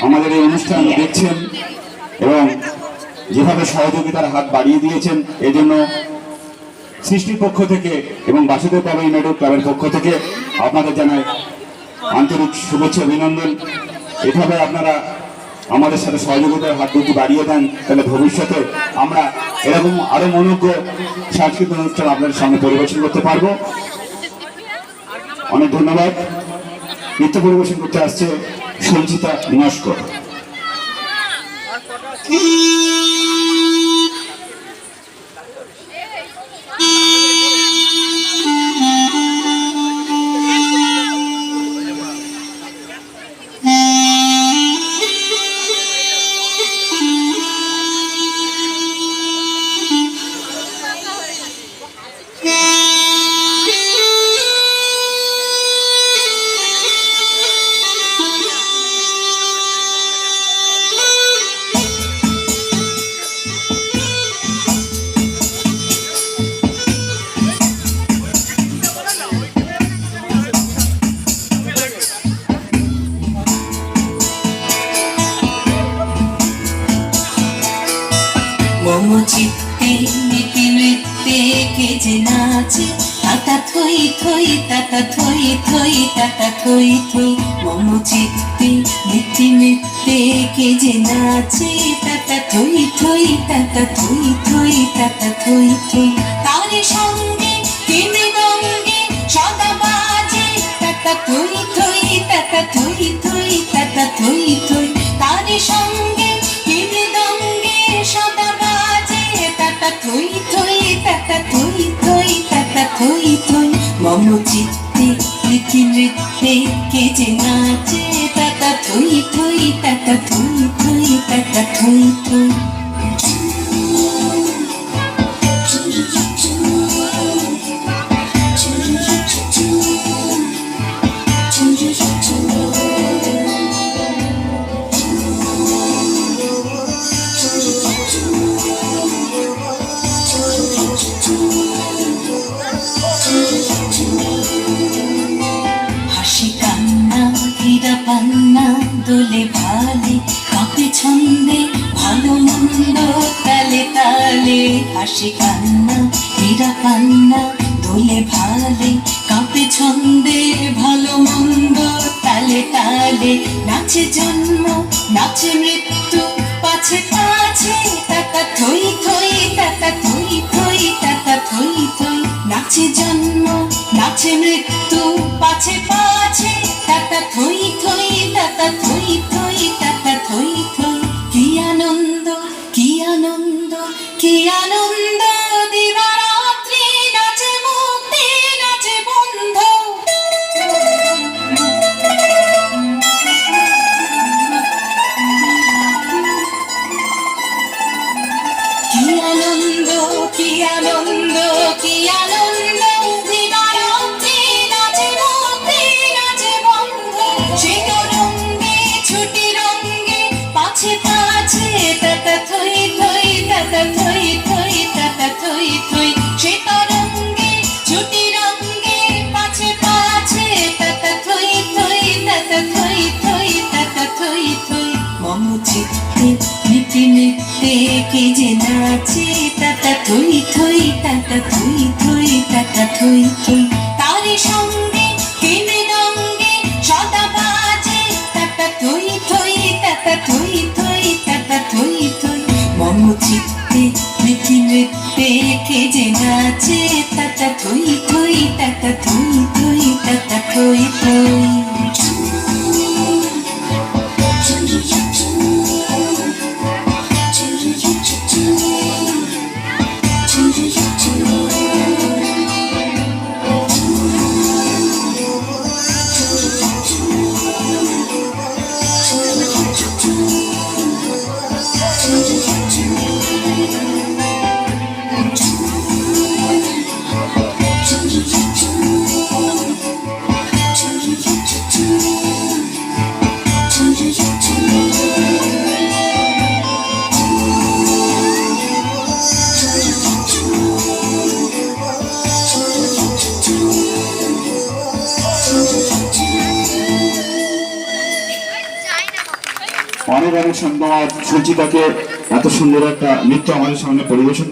আমাদের এই অনুষ্ঠান দেখছেন এবং যেভাবে সহযোগিতার হাত বাড়িয়ে দিয়েছেন, এজন্য সৃষ্টির পক্ষ থেকে এবং বাসুদেব বাবা ইউনাইটেড ক্লাবের পক্ষ থেকে আপনাদের জানাই আন্তরিক শুভেচ্ছা অভিনন্দন। এভাবে আপনারা আমাদের সাথে সহযোগিতার হাত দুটি বাড়িয়ে দেন, তাহলে ভবিষ্যতে আমরা এরকম আরো মনোজ্ঞ সাংস্কৃতিক অনুষ্ঠান আপনাদের সামনে পরিবেশন করতে পারবো। অনেক ধন্যবাদ। নৃত্য পরিবেশন করতে আসছে সঞ্চিতা নস্কর। মম চিত্তে নীতি নৃত্যে কে যে নাচে, তাতা থই থই তাতা থই থই তাতা থই থই। মম চিত্তে নীতি নৃত্যে কে যে নাচে, তাতা থই থই তাতা থই থই তাতা থই থই। তারে সঙ্গে কে মৃদঙ্গে সদা বাজে, তাতা থই থই তাতা থই থই তাতা থই থই। তারে সঙ্গে কে মৃদঙ্গে সদা বাজে, তাতা থই থই তাতা থই থই তাতা থই থই। মম চিত্তে নীতি নৃত্যে কে যে নাচে, তাতা থই থই তাতা থই থই তাতা থই থই। হাসি কান্না হীরা পান্না দোলে ভালে, কাঁপে ছন্দে ভালো মন্দ তালে তালে। হাসি কান্না হীরা পান্না দোলে ভালে, কাঁপে ছন্দে ভালো মন্দ তালে তালে। নাচে জন্ম নাচে মৃত্যু পাছে পাছে, তাতা থই থই তাতা থই থই তাতা থই থই। নাচে জন্ম নাচে মৃত্যু পাছে পাছে, তাতা থই থই তাতা থই থই তাতা থই থই। কি আনন্দ কি আনন্দ কি আনন্দ, দিবারাত্রি নাচে মুক্তি নাচে বন্ধ। কি আনন্দ কি আনন্দ কি আনন্দ, দিবারাত্রি নাচে মুক্তি নাচে বন্ধ। সে রঙ্গে ছুটি রঙ্গে পাছে পাছে, তাতা থই থই তাতা থই থই তাতা থই থই। সে রঙ্গে ছুটি রঙ্গে পাছে পাছে, তাতা থই থই তাতা থই থই তাতা থই থই। মম চিত্তে নীতি নৃত্যে কে যে নাচে, তাতা থই থই তাতা থই থই তাতা থই থই। তারে সঙ্গে কে মৃদঙ্গে সদা বাজে, তাতা থই থই তাতা থই থই তাতা থই থই। মম চিত্তে নীতি নৃত্যে কে যে নাচে, তাতা থই থই তাতা থই থই তাতা থই থই। অনেক অনেক ধন্যবাদ সুচিতাকে এত সুন্দর একটা নৃত্য আমাদের সামনে পরিবেশন